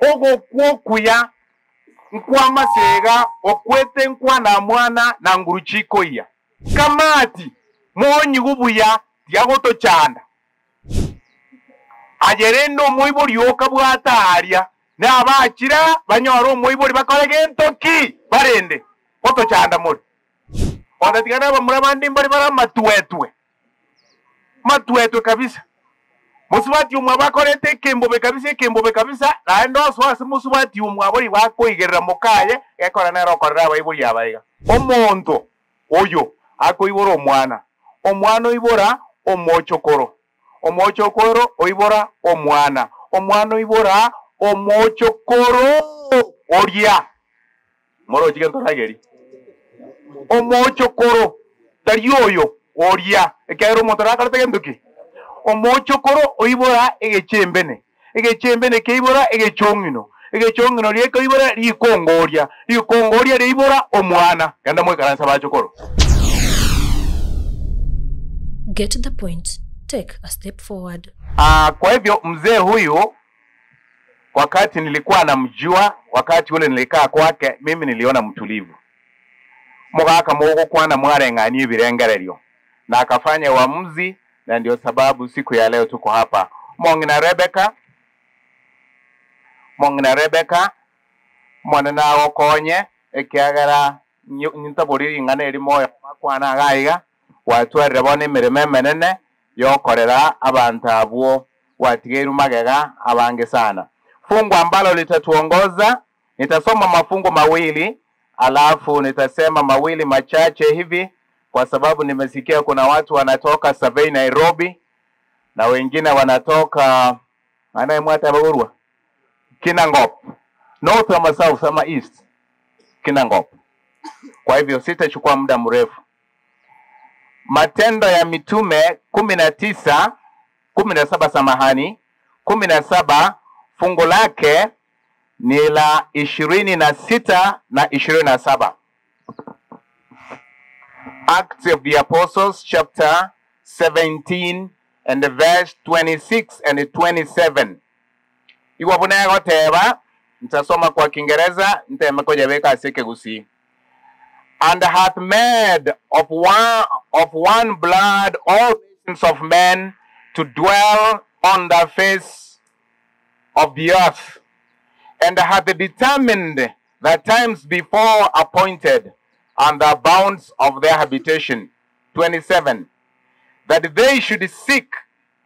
ogo kuya nkwa masega okwete nkwa na mwana na nguruchiko iya kamati monyi gubuya diagoto chanda ajerendo moibori yoka bwataria na abakira banyoro moibori bakorege entoki barende oto chanda muri onda tigana bamurabandi mbari bara matuetwe kabisa musubati umwe bakorete kembobe kabisa naendo swase musubati umwe abori bakoigerera mukaye gekora na rokorera abayibori abayiga omonto oyo akoibora omwana oibora omochokoro oibora omwana oibora omochokoro oria moro chigento rageri omochokoro tarioyo oria ekero motora karate genduki omochokoro oibora egechembene keibora egechongino lieko ibora likongoria reibora omwana ganda mwe karansa bachokoro. Get the point. Take a step forward. Kwa hivyo mzee huyu wakati nilikuwa namjua, wakati ule nilikaa kwake, mimi niliona mtulivu. Mugaka mogo kwana mwarenganie birengereryo. Na akafanya uamuzi, na ndio sababu siku ya leo tuko hapa. Mongina Rebecca mwana nawo konye ekiagara nyitaburi ngana eri moyo kwana agaiga watwarire bone mirime menene yokorera abantu abo watigeru magega abange sana. Fungu ambalo litatuongoza, nitasoma mafungu mawili alafu nitasema mawili machache hivi kwa sababu nimesikia kuna watu wanatoka Survey Nairobi na wengine wanatoka anaimwata bagurwa Kinangop, North ama South ama East Kinangop. Kwa hivyo sitachukua muda mrefu. Matendo ya Mitume 17 fungu lake ni la 26 na 27. Acts of the Apostles chapter 17 and the verse 26 and 27. Iwabuna ya goteba, nitasoma kwa Kiingereza, nitemeko beka aseke gusi. And hath made of one blood all nations of men to dwell on the face of the earth, and hath determined the times before appointed and the bounds of their habitation. 27. That they should seek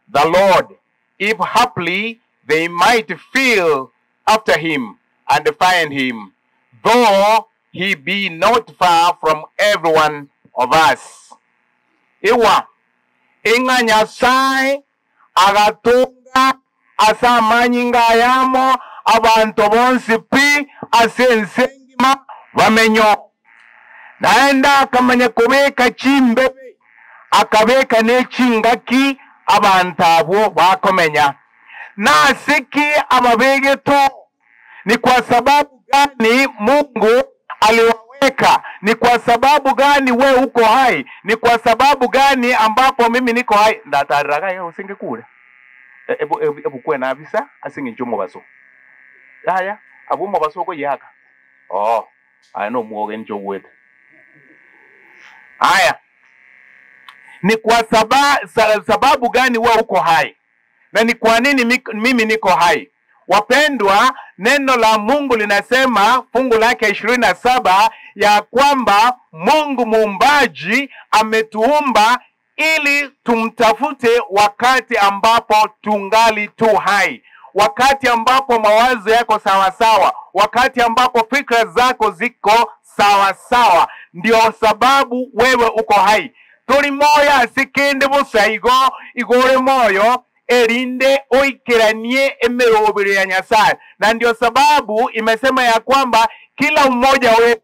the Lord, if haply they might feel after him and find him, though he be not far from every one of us. Iwa inga Nyasaye agatunga asamanyinga yamo abantu bonsi pi asensengima bamenyo naenda akamanya kubeka chimbebe akabeka nechingaki abantu abo bakomenya nasiki ababegeto. Ni kwa sababu gani Mungu aliwaweka? Ni kwa sababu gani we uko hai? Ni kwa sababu gani ambapo mimi niko hai? Ndatariraga yo usinge kule ebu kwe na visa asinge njomo baso haya abumo baso ko yaka ano muoge njo wet haya. Ni kwa sababu gani we uko hai? Na ni kwa nini mimi niko hai? Wapendwa, neno la Mungu linasema fungu lake 27 ya kwamba Mungu muumbaji ametuumba ili tumtafute wakati ambapo tungali tu hai, wakati ambapo mawazo yako sawa, wakati ambapo fikra zako ziko sawa. Ndio sababu wewe uko hai. Turi moya sikende busaigo igore moyo erinde oikeranie emerobere ya Nyasaye. Na ndio sababu imesema ya kwamba kila mmoja wetu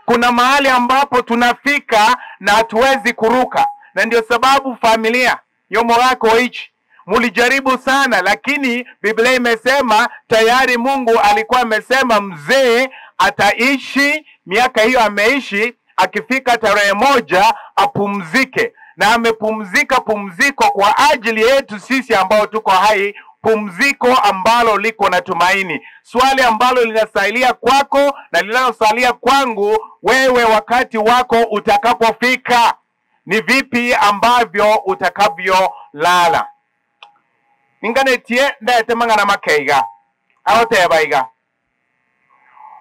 kuna mahali ambapo tunafika na hatuwezi kuruka. Na ndio sababu familia yomo wako hichi mulijaribu sana, lakini Biblia imesema tayari Mungu alikuwa amesema mzee ataishi miaka hiyo ameishi, akifika tarehe 1 apumzike. Na amepumzika pumziko kwa ajili yetu sisi ambao tuko hai pumziko ambalo liko na tumaini. Swali ambalo linasalia kwako na linalosalia kwangu, wewe wakati wako utakapofika, ni vipi ambavyo utakavyolala. Ninganetie ndete mangana makeiga aotebaiga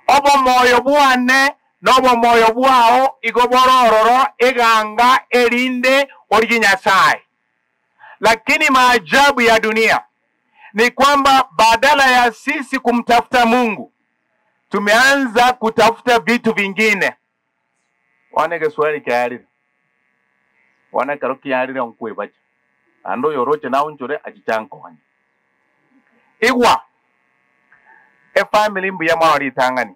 obo moyo bwane nobo moyo bwao igoborororo iganga elinde originyasai. Lakini maajabu ya dunia ni kwamba badala ya sisi kumtafuta Mungu, tumeanza kutafuta vitu vingine. Wanege swali kiari wana karoki yari na nkwe bacha ando yoroche na unjore ajichanko wanya igwa family mbu ya mawari tangani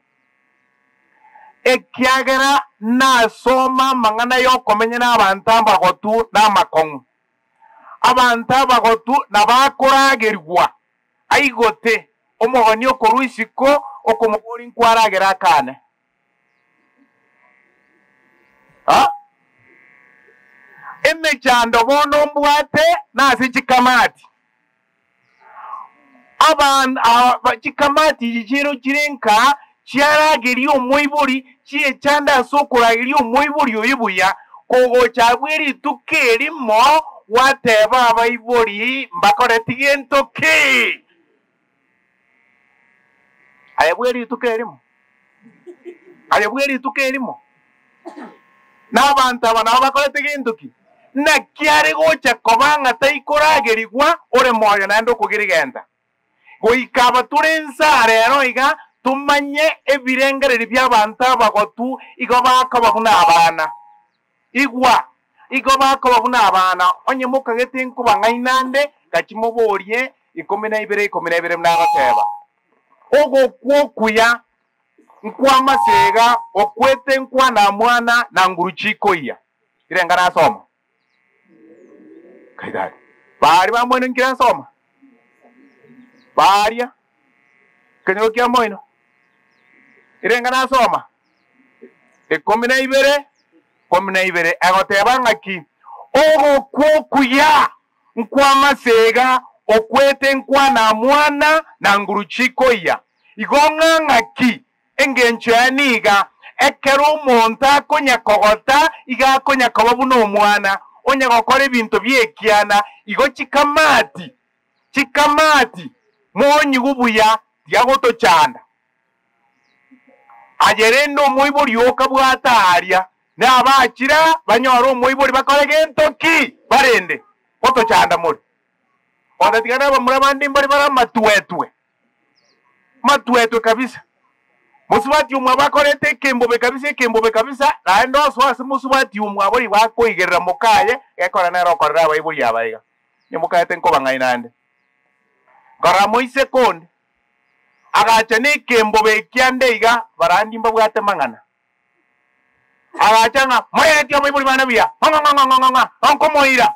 ekiagera na soma mangana yoko menye na abantamba gotu na makongu abantamba gotu na bakoragerwa aigote omuhoni okoruisiko okomubori nkwaragira kane emechando bono mbwate nasi chikamati chikamati chichiro chirenka chiaragiri omwibori chiechanda sokoragiri omwibori oyibuya kogo chabweri tukeri mo wateba abaibori mbakoretigie ntoki ayabweri tukerimo n'abantu abana bakoretigie ntoki na kiare gocha kobanga taikoragirigwa ore moyo nando kugirigenda goikaba turensa rero iga tumanye ebirengereri by'abantu abagotu igo bakababuna abana igwa igo bakababuna abana onye mukagete nkuba ngainande gakimoborie 12 mnagateba ogo kwokuya nkwa masega okwete nkwa na mwana na nguruchiko iya irengana soma kaidari bari bamwene nkira soma baria kenyo kya moino irengana soma 12 agoteba ngaki ogo kwokuya nkwa masega okwete nkwa na mwana na nguruchiko iya igonga ngaki engenchaniga ekero monta konya kogota iga konya kobabuno omwana onya gokora ebintu byekiana igo chikamati monyi gubuya diagoto chanda ajerendo moibori okabwataria na abachira banyoro moibori bakorege ntoki barende oto chanda muri odatigana bamura bandi mbari bara matuetwe kabisa musubati umwe bakorete kembobe kabisa na ndo swase musubati umwe abori bakoigerera mukaye ekora nero korera abaiburi abaiga ni mukayete nkoba ngainande kora moise konde agacha ne kembobe kyandeiga barandi mbabwate mangana agacha nga moyeti abaiburi bana bia nganga onkomoira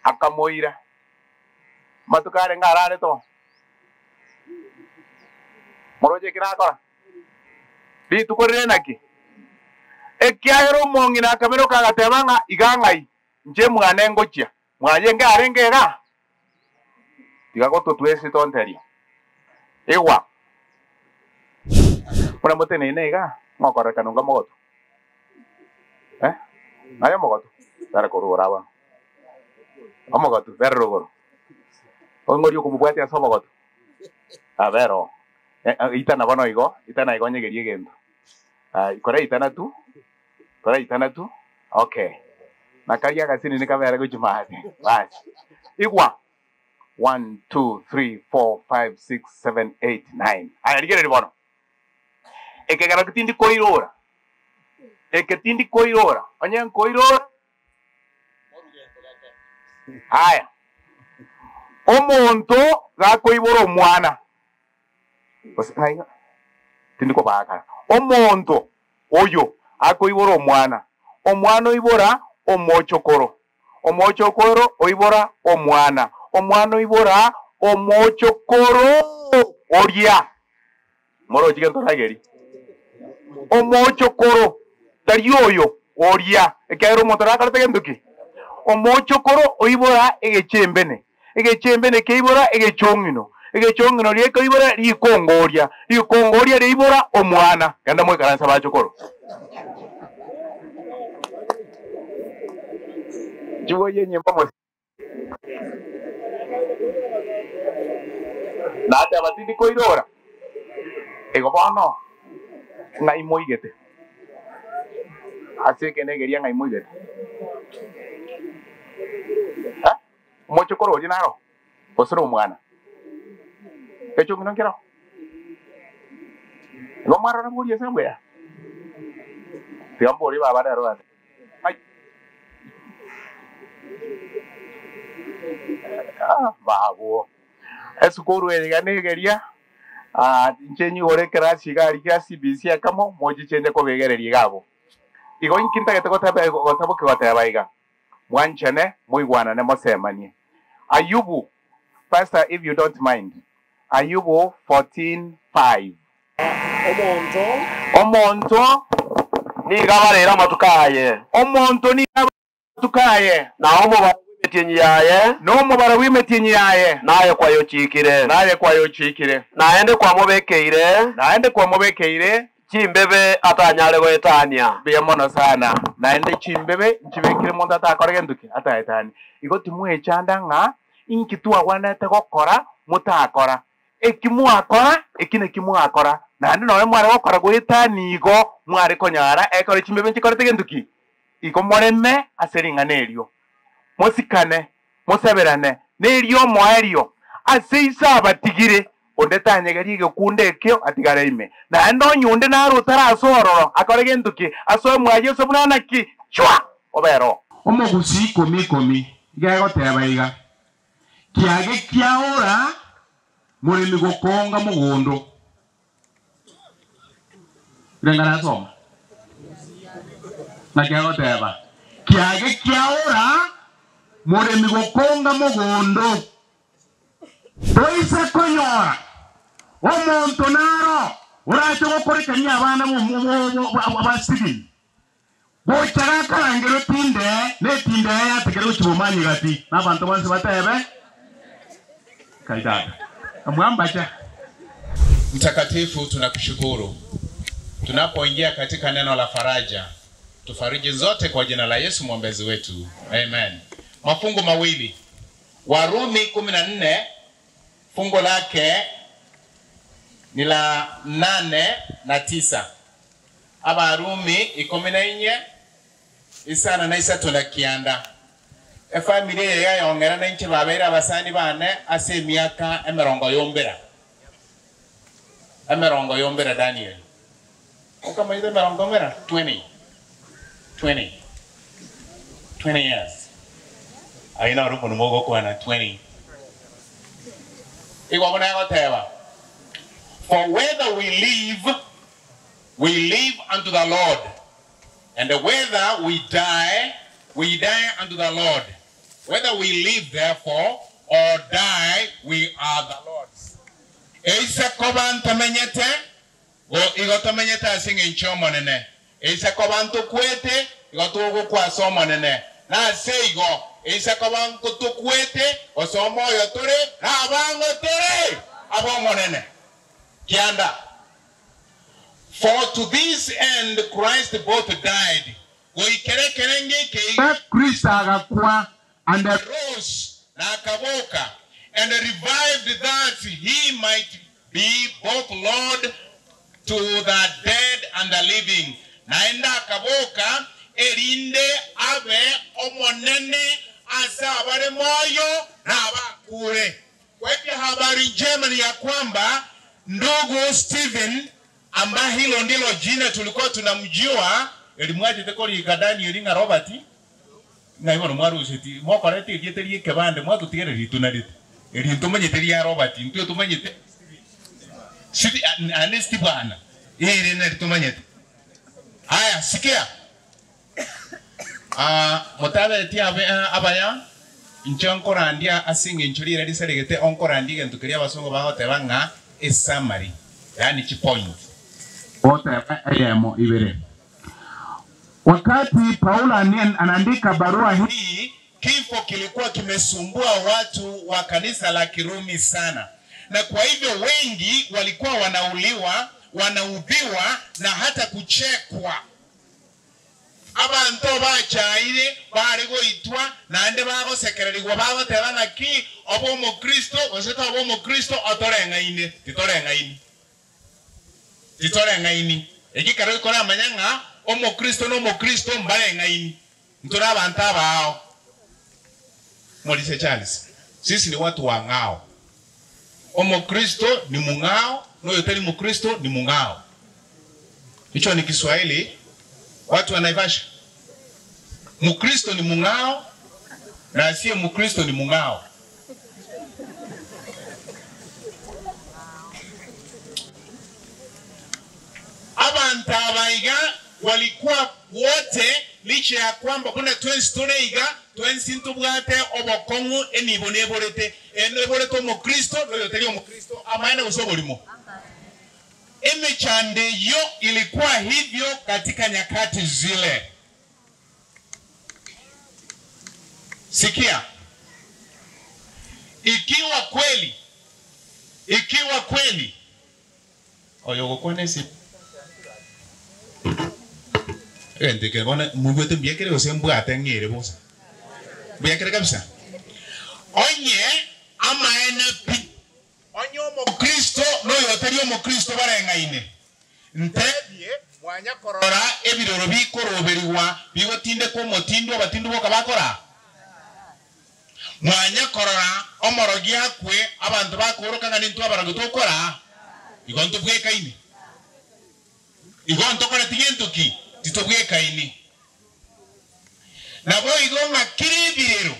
akamoira matukare ngarare to moroje kirakora bitu korire naki ekyahero mongina kamero kagatebanga igangai nje mwana ngochia mwaje ngarengera tigagoto twese tonteria ewa una motene nega ngokora kanunga mogoto nayo mogoto para korora omogoto berrogoro ongorio kumubwate asomogoto abero itana bono igo nyegerie gendo kora itana tu okay nakaria gasini nikabera gujumade basi igwa 1 2 3 4 5 6 7 8 9 aya ligere bono ekegara kitindi koirora onye koirora aya omonto gakoibora omwana osaiga tindiko baka omonto oyo akoibora omwana oibora omochokoro oibora omwana oibora omochokoro oria moro chigento rageri omochokoro tari oyo oria ekero monto rakarete genduki omochokoro oibora egechembene keibora egechongino rieko ibora rikongoria riibora omwana kanda mwe karansa bachokoro jiwo yenye mbomo nate abatindi koirora ego bono ngai moigete asike negeria ngai moigete ha mochokoro jinaro osoro omwana echo ngino kero lo maro na muri esambe ya tiambo ri baba daro ate ai babo esukuru eganegeria nchenyi ore krasi gari kasi bisia kamo moji chende ko begereria gabo igo inkinta gete gotabo ke batayabaiga mwanchene muigwana ne mosemanie Ayubu, Pastor, if you don't mind, Ayubu 14:5. Omonto ni gabarera matukaye. Omonto ni matukaye. Na omo bawimetinyi yaye. No omo bawimetinyi yaye. Naye kwayo chikire. Naende kwa mobekeire. Chimbebe atanyale goetania. Biya mono sana. Naende chimbebe nchibekire monda atakore genduke ataetani. Igo timwe chanda nga inkitu agwanete gokora mutakora. Ekimuakora ekine kimuakora. Naende noe mware gokora goetani igo mware konyara ekore chimbebe nchikorete genduki. Igo moreme aseringa nerio. Mosikane, moseberane, nerio moerio. Aseisa abatigire. Ondetanyegeri gekunde ekyo atigare ime. Naende onyunde narutara asororo akore genduki asoe mwaje sobunana ki chwa obero. Omogusi komi igego tebaiga. Kiage kiaora murimi gokonga mugondo. Rengana soma. Na kiago teba. Kiage kiaora murimi gokonga mugondo. Toisa konyora. Omonto naro. Uracho gokorekania abana abasigi. Bochara karangero tinde, ne tinde ya tegero chibomanyi gati. Nabantu banse batebe. Kaidada. Amwambacha. Mtakatifu, tunakushukuru. Tunapoingia katika neno la faraja, tufariji zote kwa jina la Yesu mwombezi wetu. Amen. Mafungu mawili. Warumi 14 fungo lake ni la 8 na 9. Abarumi 14 isana na isa tunakianda. Familia ya yongera na nchi babera abasani bane ase miaka emerongo yombera Daniel. Kama ile emerongo yombera 20 years. Aina rupo numogo kwa na 20. For whether we live unto the Lord, and whether we die unto the Lord. Whether we live therefore or die, we are the Lord's. Eisa kobanto menyete, go igoto menyete asinge nchomo nene. Eisa kobanto kwete, igoto go kwa somo nene. Na seigo, eisa kobanto tukwete, osomo yotore, na abango tere, abomo nene. Kianda. For to this end Christ both died. Go ikere kerenge ke Christ agakwa and rose na akaboka and revived that he might be both Lord to the dead and the living. Naenda akaboka erinde abe omonene asa abare moyo na abakure. Kwa habari njema ni ya kwamba ndugu Stephen ambaye hilo ndilo jina tulikuwa tunamjua elimwaje tekoli kadani elinga Robert na ibo mwaru usiti mokorete yeterie kebande mwatu tigere ritunarite elinto manyeteria Robert ntyo tumanyete siti anesti bana ere na ritumanyete. Haya sikia motabe ti abaya nchonkorandia asinge nchurire riseregete onkorandia ntukiria basongo bahote banga a summary, yani chi point. Wote ayemo ibere. Wakati Paulo anaandika barua hii kifo kilikuwa kimesumbua watu wa kanisa la Kirumi sana, na kwa hivyo wengi walikuwa wanauliwa, wanaudhiwa na hata kuchekwa. Abantu bachaire bari goitwa nande bagosekererwa bagotebana ki obo mo Kristo oseta obo mo Kristo atorengaine titorengaini ekikaro ikora amanyanga omo Kristo no mo Kristo mbarengaini ntura abantu abao Molise Charles. Sisi ni watu wa ngao. Omo Kristo ni mungao, no yoteli mu Kristo ni mungao. Hicho ni Kiswahili. Watu wa Naivasha. Mukristo ni mungao na asiye Mukristo ni mungao. Abantu abaiga walikuwa wote licha ya kwamba kuna twensitoneiga twensintubwate obokongu eniboneborete eneborete Mukristo no yoteli Mukristo amaana usobolimo. Emechande yo ilikuwa hivyo katika nyakati zile. Sikia. Ikiwa kweli. Oyo konesi. Ndike bona mugwete mbiekere osembu atengere bosa. Mbiekere kabisa. Onye amaene pi. Onye omo Kristo no yoteri omo Kristo barengaine. Ntebye mwanya korora ebiroro bikoroberiwa bigotinde ko motindo batindu boka bakora. Mwanya korora omorogi akwe abantu bakoroka ngani ntu abarago tokora. Igonto bwekaine. Igonto kora tigentoki titobwekaine. Nabo igonga kiribirero.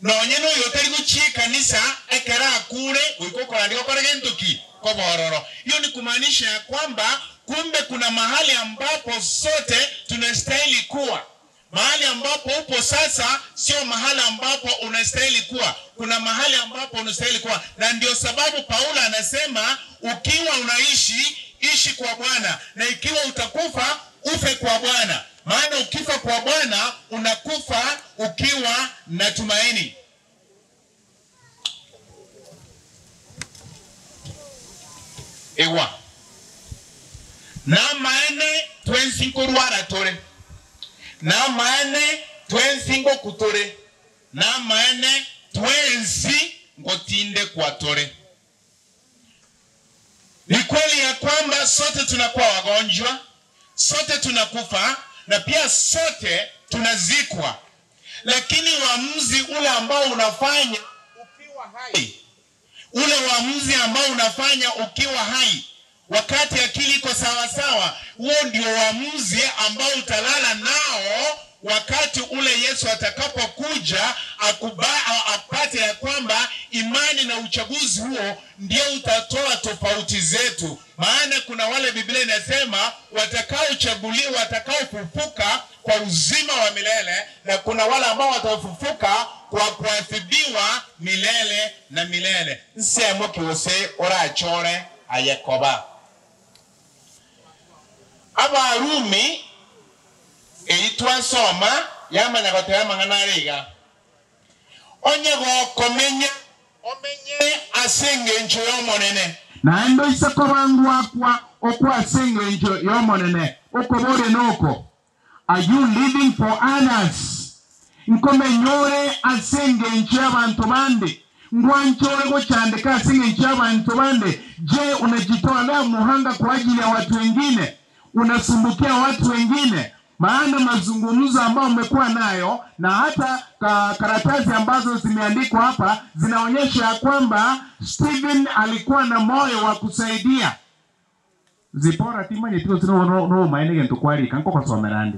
Nonye no yoteri guchika kanisa ekara akure ulikokora ndiko kora gentoki ko bororo. Hiyo ni kumaanisha kwamba kumbe kuna mahali ambapo sote tunastahili kuwa. Mahali ambapo upo sasa sio mahali ambapo unastahili kuwa. Kuna mahali ambapo unastahili kuwa. Na ndio sababu Paulo anasema ukiwa unaishi, ishi kwa Bwana, na ikiwa utakufa, ufe kwa Bwana. Maana ukifa kwa Bwana unakufa ukiwa na tumaini. Ewa. Na maene twensingo ruara tore. Na maene twensingo kutore. Na maene twensi ngotinde kwa tore. Ni kweli ya kwamba sote tunakuwa wagonjwa, sote tunakufa, na pia sote tunazikwa. Lakini uamuzi ule ambao unafanya ukiwa hai, ule uamuzi ambao unafanya ukiwa hai, wakati akili iko sawa sawa, huo ndio uamuzi ambao utalala nao wakati ule Yesu atakapokuja apate ya kwamba imani na uchaguzi huo ndio utatoa tofauti zetu. Maana kuna wale Biblia inasema watakaochaguliwa, watakaofufuka kwa uzima wa milele, na kuna wale ambao watafufuka kwa kuadhibiwa milele na milele. Nsemo kiwose orachore ayekoba. Abarumi eitwa soma yamanya gotera manganariga. Onye gokomenya omenye asenge ncho yomonene. Na endo isakobangu akwa okwa asenge ncho yomonene. Okobore noko. Are you living for others? Nkomenyore asenge ncho abantu bande. Ngwanchore gochandika asenge ncho abantu bande. Je, unajitoa leo muhanga kwa ajili ya watu wengine? Unasumbukia watu wengine? Maana mazungumzo ambayo umekuwa nayo na hata karatasi ambazo zimeandikwa hapa zinaonyesha ya kwamba Stephen alikuwa na moyo wa kusaidia. Zipora timanye tiko no maenege ntukwari kanko kwa somerande.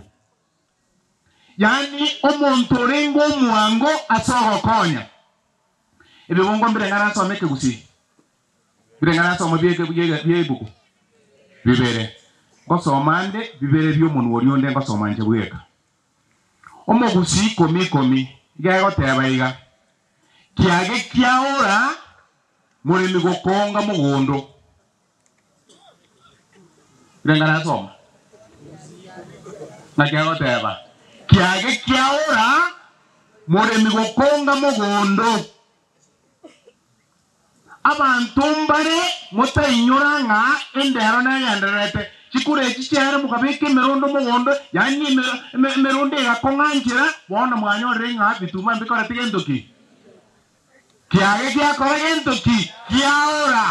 Yani omuntu rengo muango asoho konya. Ebe bongo mbere ngana so meke gusi. Mbere ngana so mbiye buku. Bibere. Kosomande bibere byo muntu woriyo ngosomanje bweka. Omogusi komi igago tebaiga. Kiage kiaora muri migokonga mugondo. Ngana soma. Na kiago teba. Kiage kiaora muremi gokonga mugondo abantu mbare mutainyuranga endero na yanderete chikure chichera mukabike merondo mugondo yani merondo gakonganjira bona mwanyorere nga bituma mbikora tigendoki kiage kiakora gendoki kiaora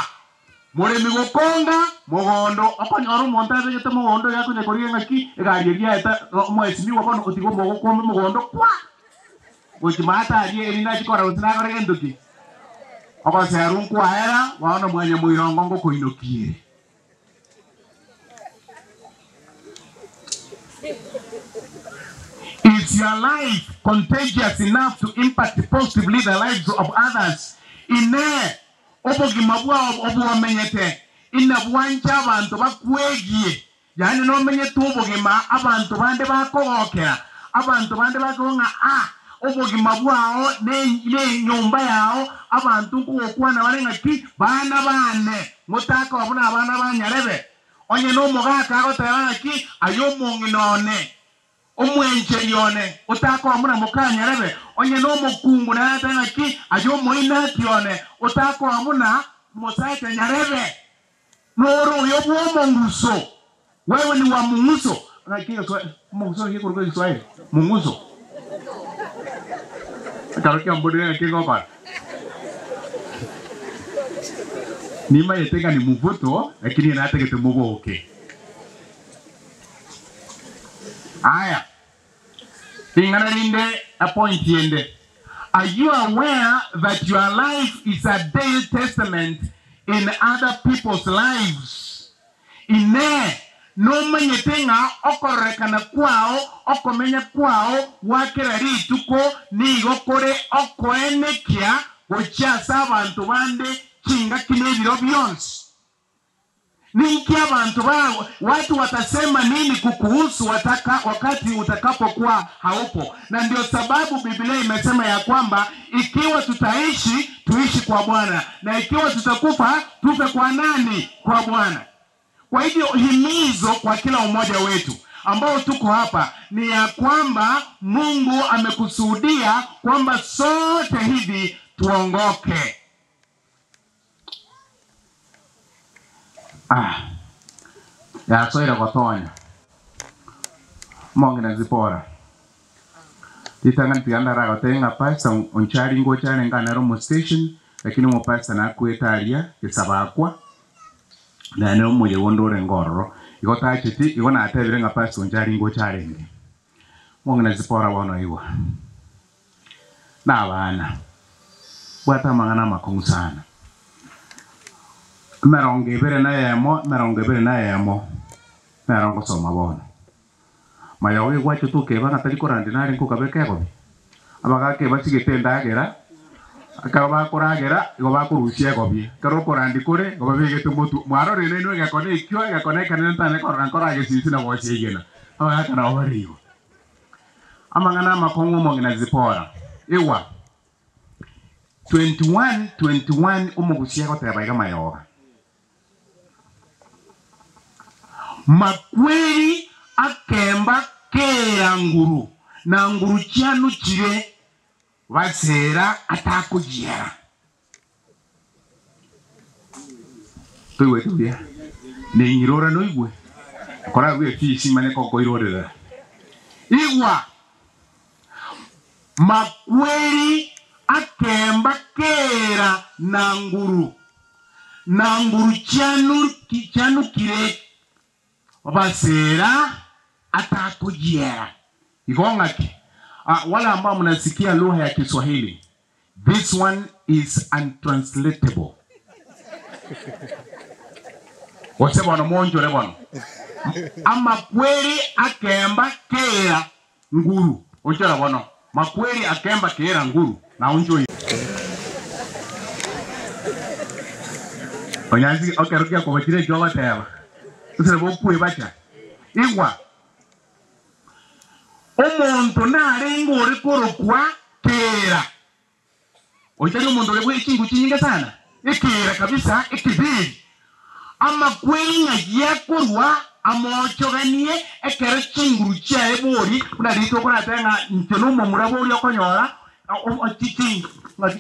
muremi gokonga mugondo akonyoro montabe gete mugondo yakunye korienga ki egari giata mwesimi wakono utigo mugokombe mugondo kwa gochimata ali erina chikora utinagora gendoki akaserun kwaera waona mwenye muirongo ngokoinokire Is your life contagious enough to impact positively the lives of others? Ine obogimabwa obuwamenyete inabwancha abantu bakwegie yani no menyetu obogima abantu bande bakogokera abantu bande bakonga obogimabwao ne nyumba yao abantu kukwana balenga ki bana bane mutaka wabuna abana banyarebe onye no mogaka agotera ki ayomonginone omwenche yone utaka wamuna mukanyarebe onye no mukungu na atanga ki ayomoina tione utaka wamuna mosaite nyarebe noro yobuo munguso wewe ni wa munguso ngakika so munguso yiko kwa Kiswahili munguso akarukia mbodele kiko kwa nima yeteka ni mvuto lakini anataka tumugoke aya ingana linde a point yende. Are you aware that your life is a daily testament in other people's lives? Ine no manyetenga okorekana kwao okomenya kwao wakirari tuko ni gokore okoenekia gochasa abantu bande kinga kinebiro byonse ninki abantu bao watu watasema nini kukuhusu wakati utakapokuwa haupo. Na ndio sababu Biblia imesema ya kwamba ikiwa tutaishi tuishi kwa Bwana na ikiwa tutakufa tufe kwa nani? Kwa Bwana. Kwa hivyo himizo kwa kila mmoja wetu ambao tuko hapa ni ya kwamba Mungu amekusudia kwamba sote hivi tuongoke. Ya soira kotonya mongina zipora titangan tianda raga tenga pasta onchari ngo chane ngana romo station lakini mo pasta na kuetaria kisabakwa na ne mo yewondore ngororo igota chiti igona atebire nga pasta onchari ngo chare nge mongina zipora wana iwa na bana bwata mangana makongu sana meronge bere na yemo merongo soma bona mayawe gwacho tuke bana talikorande nari ko kabeke ko abaga ke basigete ndagera akaba koragera go bakurusia ko bi karo korandi kore go babege to motu mwaro rene no ga kone ikyo ga kone kanene tane korage sisi na woche igena abaga kana obarigo amangana makongo mongina zipora ewa 21 umugusia ko tabaga mayoga makweli akemba kera nguru na nguru cyanu kire basera atakugera tuwe tuya ne ngirora no igwe kora gwe fisi mane ko koirorera igwa makweli akemba kera na nguru cyanu kire basera atakujia igongaki wala ambao mnasikia lugha ya Kiswahili, this one is untranslatable. Wasema na monjo lebano ama kweli akemba kera nguru onjora bono makweli akemba kera nguru na onjo onyanzi okerukia ko batire joba teba usebo kuwe bacha igwa omuntu narengo uri korokwa kera ojari omuntu uri ikingu kinyinga sana ikera kabisa ikibiri ama kwenga yakorwa amochoganie ekere chinguru chae bori kuna rito kuna tenga ntono mumura bori okonyora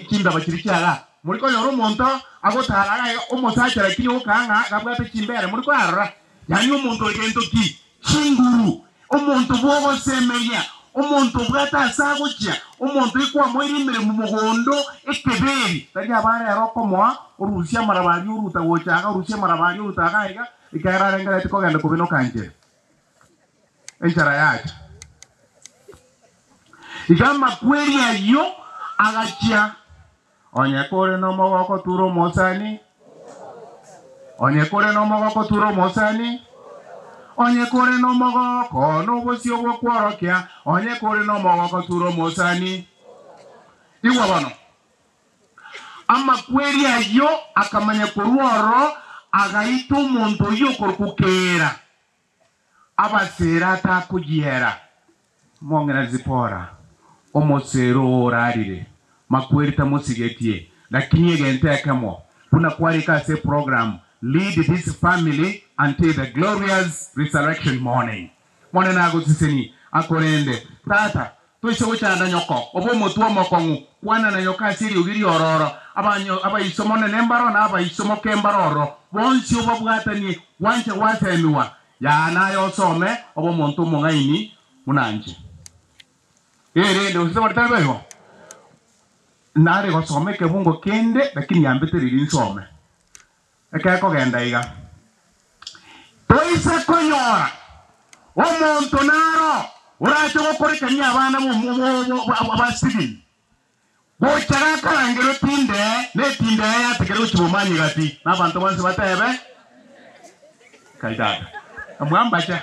kimba bakirikiaga muri ko yoro monto agotaraga umusacha lakini ukanga kabwate kimbere muri ko arora yani umuntu egento ki kinguru umuntu bobo semeya umuntu bwata sagukia umuntu ikwa mwirimire mu mugondo ekeberi tari abana roko mwa urushya marabari uruta wochaga urushya marabari urutaga iga ikararenga tiko ganda kubino kanje enchara yacha igama kweli ayo agachia onyekore no mogoko turo mosani onyekore no mogoko turo mosani onyekore no mogoko no bosio bokworokia onyekore no mogoko turo mosani iwa bano ama kweli ayo akamanya kuruoro agaitu muntu yo korukukera abasera ta kugiera mongera zipora omosero orarire makweli tamusigetie lakini egente akamo kuna kwari ka se program lead this family until the glorious resurrection morning mone nago siseni akorende tata tuise uchanda nyoko obo motuo mokongu kwana na nyoka siri ugiri ororo abayisomo nembaro na abayisomo kembaroro bonsi obo bwatani wanche wasemiwa ya nayo some obo montu mongaini munanje ndio usema tatabeho nare gosome ke bungo kende lakini yambete riri nsome ekako genda iga toisa konyora omuntu naro uracho gokorekanya abana mu abasigi bochaga karangero tinde ne tinde ya tekero chibumanyi gati nabantu banse batebe kaidada amwambacha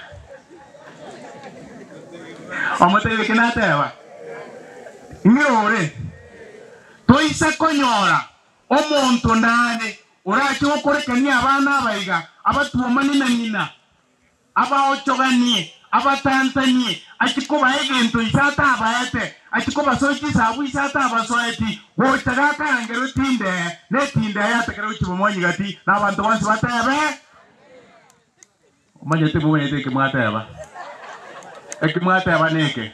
omotebe kinateba ngirore toisa konyora omuntu ndane uracho gokorekanya abana abayiga abatuomani na nyina abaochoganie abatantanie achikoba egento isata abaete achikoba sochi sabu isata abasoeti wochaga karangero tinde ne tinde ya tekero chibumanyi gati nabantu banse batebe omanyete bubonete kimwateba ekimwateba neke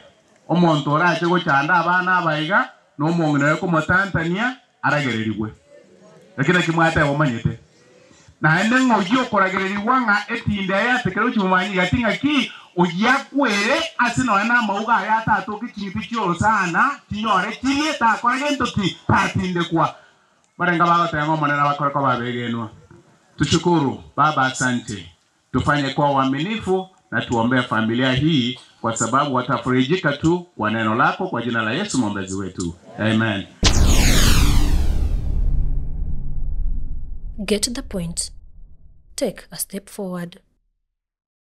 omuntu orache gochanda abana abayiga no mongere ko matantania aragererigwe lakini kimwateba omanyete na ende ngoyo koragererigwa nga etinde ya tekero chibumanyi gati ngaki oyakwere asino na mauga ya tatu kitingi kyo sana tinyore tiye ta koragento ti patinde kwa barenga baba tayango manana bakora kwa babegenwa tushukuru baba asante tufanye kwa uaminifu na tuombee familia hii kwa sababu watafarijika tu kwa neno lako kwa jina la Yesu mwombezi wetu amen. Get the point. Take a step forward.